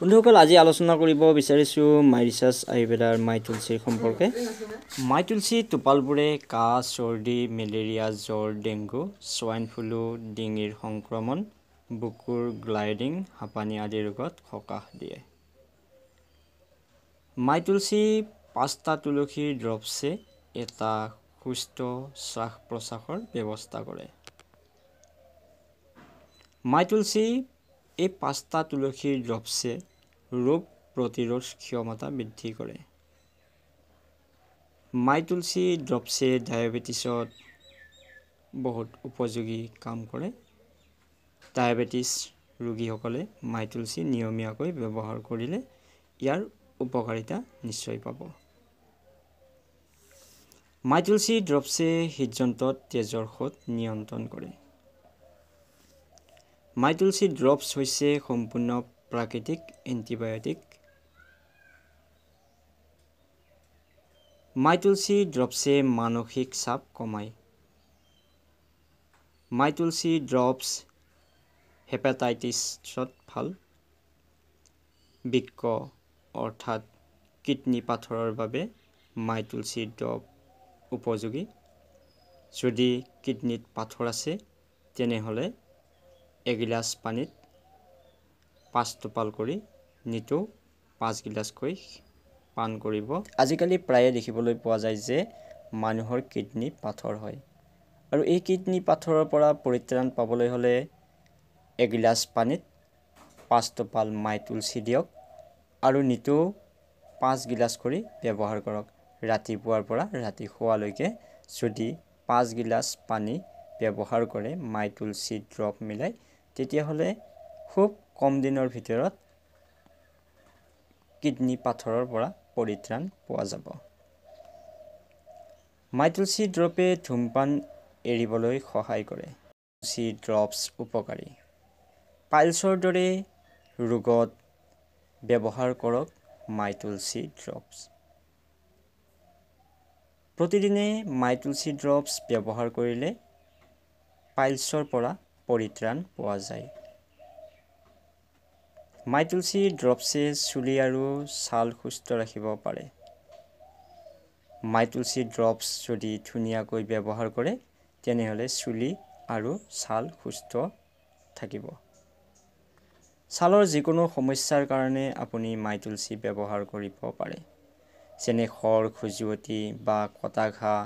বন্ধুসকল আজি আলোচনা কৰিব বিচাৰিছোঁ মাই ৰিচাৰ্চ আয়ুৰ্বেদাৰ মাই তুলসীৰ সম্পৰ্কে। মাই তুলসী টোপালবোৰে কাহ, চৰ্দি, মেলেৰিয়া, জ্বৰ, ডেংগু, সোৱাইন ফ্লু, ডিঙিৰ সংক্ৰমণ, বুকুৰ গ্লাইডিং, হাঁপানি আদি ৰোগত সকাহ দিয়ে। মাই তুলসী 5টা তুলসীৰ ড্ৰপছে এটা সুস্থ শ্বাস প্ৰশ্বাসৰ ব্যৱস্থা কৰে। মাই তুলসী এই 5টা তুলসীৰ ড্ৰপছে ৰোগ প্ৰতিৰোধ ক্ষমতা বৃদ্ধি কৰে। মাই তুলসী ড্ৰপছে ডায়েবেটিছত বহুত উপযোগী কাম কৰে। ডায়েবেটিছ ৰোগীসকলে মাই তুলসী নিয়মীয়াকৈ ব্যৱহাৰ কৰিলে ইয়াৰ উপকাৰিতা নিশ্চয় পাব। মাই তুলসী ড্ৰপছে হৃদযন্ত্ৰত তেজৰ সোঁত নিয়ন্ত্ৰণ কৰে। মাই তুলসী ড্ৰপছ হৈছে সম্পূৰ্ণ প্ৰাকৃতিক এণ্টিবায়'টিক। মাই তুলসী ড্ৰপছে মানসিক চাপ কমায়। মাই তুলসী ড্ৰপছ হেপাটাইটিছত ভাল। বৃক্ক অৰ্থাৎ কিডনী পাথৰৰ বাবে মাই তুলসী ড্ৰপ উপযোগী। যদি কিডনীত পাথৰ আছে তেনেহ'লে এগিলাচ পানীত 5 টোপাল কৰি নিতৌ 5 গিলাচকৈ পান কৰিব। আজিকালি প্ৰায়ে দেখিবলৈ পোৱা যায় যে মানুহৰ কিডনী পাথৰ হয় আৰু এই কিডনী পাথৰৰ পৰা পৰিত্ৰাণ পাবলৈ হ'লে এগিলাচ পানীত 5 টোপাল মাই তুলসী দিয়ক আৰু নিতৌ 5 গিলাচ কৰি ব্যৱহাৰ কৰক। ৰাতিপুৱাৰ পৰা ৰাতি শোৱালৈকে যদি 5 গিলাচ পানী ব্যৱহাৰ কৰে মাই তুলসী ড্ৰপ মিলাই, তেতিয়াহ'লে খুব কম দিনৰ ভিতৰত কিডনী পাথৰৰ পৰা পৰিত্ৰাণ পোৱা যাব। মাই তুলসী ড্ৰপে ধূমপান এৰিবলৈ সহায় কৰে। তুলসী ড্ৰপছ উপকাৰী। পাইলছৰ দৰে ৰোগত ব্যৱহাৰ কৰক মাই তুলসী ড্ৰপছ। প্ৰতিদিনে মাই তুলসী ড্ৰপছ ব্যৱহাৰ কৰিলে পাইলছৰ পৰা পৰিত্ৰাণ পোৱা যায়। মাই তুলসী ড্ৰপছে চুলি আৰু ছাল সুস্থ ৰাখিব পাৰে। মাই তুলসী ড্ৰপছ যদি ধুনীয়াকৈ ব্যৱহাৰ কৰে তেনেহ'লে চুলি আৰু ছাল সুস্থ থাকিব। ছালৰ যিকোনো সমস্যাৰ কাৰণে আপুনি মাই তুলসী ব্যৱহাৰ কৰিব পাৰে, যেনে খৰ, খজুৱতি বা কটা ঘাঁ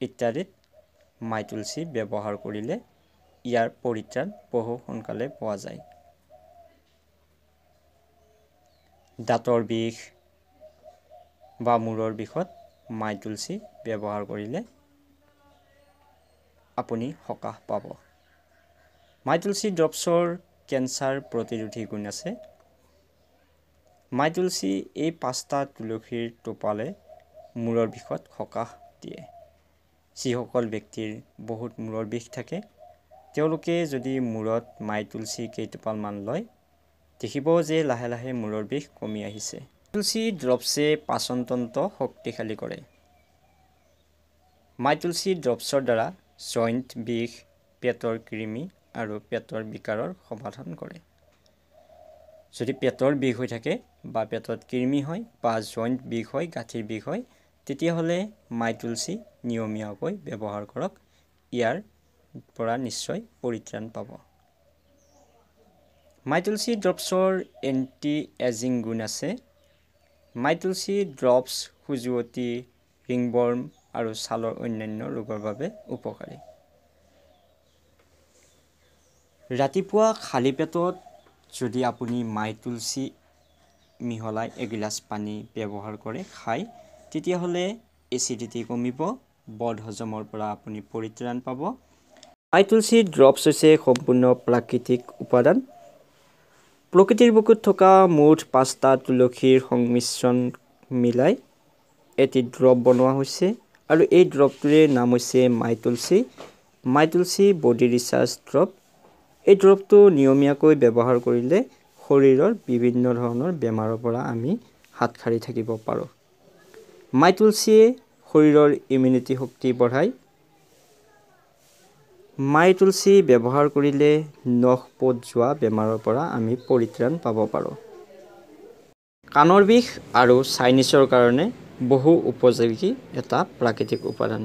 ইত্যাদিত মাই তুলসী ব্যৱহাৰ কৰিলে ইয়াৰ পৰিত্ৰাণ বহু সোনকালে পোৱা যায়। দাঁতৰ বিষ বা মূৰৰ বিষত মাই তুলসী ব্যৱহাৰ কৰিলে আপুনি সকাহ পাব। মাই তুলসী ড্ৰপছৰ কেঞ্চাৰ প্ৰতিৰোধী গুণ আছে। মাই তুলসী এই 5টা তুলসীৰ টোপালে মূৰৰ বিষত সকাহ দিয়ে। যিসকল ব্যক্তিৰ বহুত মূৰৰ বিষ থাকে তেওঁলোকে যদি মূৰত মাই তুলসী কেইটোপালমান লয়, দেখিব যে লাহে লাহে মূৰৰ বিষ কমি আহিছে। তুলসী ড্ৰপছে পাচনতন্ত্ৰ শক্তিশালী কৰে। মাই তুলসী ড্ৰপছৰ দ্বাৰা জইণ্ট বিষ, পেটৰ কৃমি আৰু পেটৰ বিকাৰৰ সমাধান কৰে। যদি পেটৰ বিষ হৈ থাকে বা পেটত কৃমি হয় বা জইণ্ট বিষ হয়, গাঁঠিৰ বিষ হয়, তেতিয়াহ'লে মাই তুলসী নিয়মীয়াকৈ ব্যৱহাৰ কৰক। ইয়াৰ পৰা নিশ্চয় পৰিত্ৰাণ পাব। মাই তুলসী ড্ৰপছৰ এণ্টি এজিং গুণ আছে। মাই তুলসী ড্ৰপছ খজুৱতি, ৰিংৱৰ্ম আৰু ছালৰ অন্যান্য ৰোগৰ বাবে উপকাৰী। ৰাতিপুৱা খালী পেটত যদি আপুনি মাই তুলসী মিহলাই এগিলাচ পানী ব্যৱহাৰ কৰে খায়, তেতিয়াহ'লে এচিডিটি কমিব, বদহজমৰ পৰা আপুনি পৰিত্ৰাণ পাব। মাই তুলসী ড্ৰপছ হৈছে সম্পূৰ্ণ প্ৰাকৃতিক উপাদান। প্ৰকৃতিৰ বুকুত থকা মুঠ 5টা তুলসীৰ সংমিশ্ৰণ মিলাই এটি ড্ৰপ বনোৱা হৈছে আৰু এই ড্ৰপটোৰে নাম হৈছে মাই তুলসী। মাই তুলসী বডি ৰিচাৰ্জ ড্ৰপ। এই ড্ৰপটো নিয়মীয়াকৈ ব্যৱহাৰ কৰিলে শৰীৰৰ বিভিন্ন ধৰণৰ বেমাৰৰ পৰা আমি হাত সাৰি থাকিব পাৰোঁ। মাই তুলসীয়ে শৰীৰৰ ইমিউনিটি শক্তি বঢ়ায়। মাই তুলসী ব্যৱহাৰ কৰিলে নখ পোত যোৱা বেমাৰৰ পৰা আমি পৰিত্ৰাণ পাব পাৰোঁ। কাণৰ বিষ আৰু চাইনিছৰ কাৰণে বহু উপযোগী এটা প্ৰাকৃতিক উপাদান।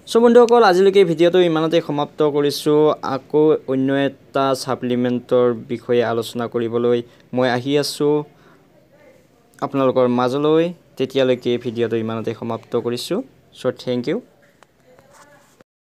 চ' বন্ধুসকল, আজিলৈকে ভিডিঅ'টো ইমানতে সমাপ্ত কৰিছোঁ। আকৌ অন্য এটা ছাপ্লিমেণ্টৰ বিষয়ে আলোচনা কৰিবলৈ মই আহি আছোঁ আপোনালোকৰ মাজলৈ। তেতিয়ালৈকে ভিডিঅ'টো ইমানতে সমাপ্ত কৰিছোঁ। চ' থেংক ইউ।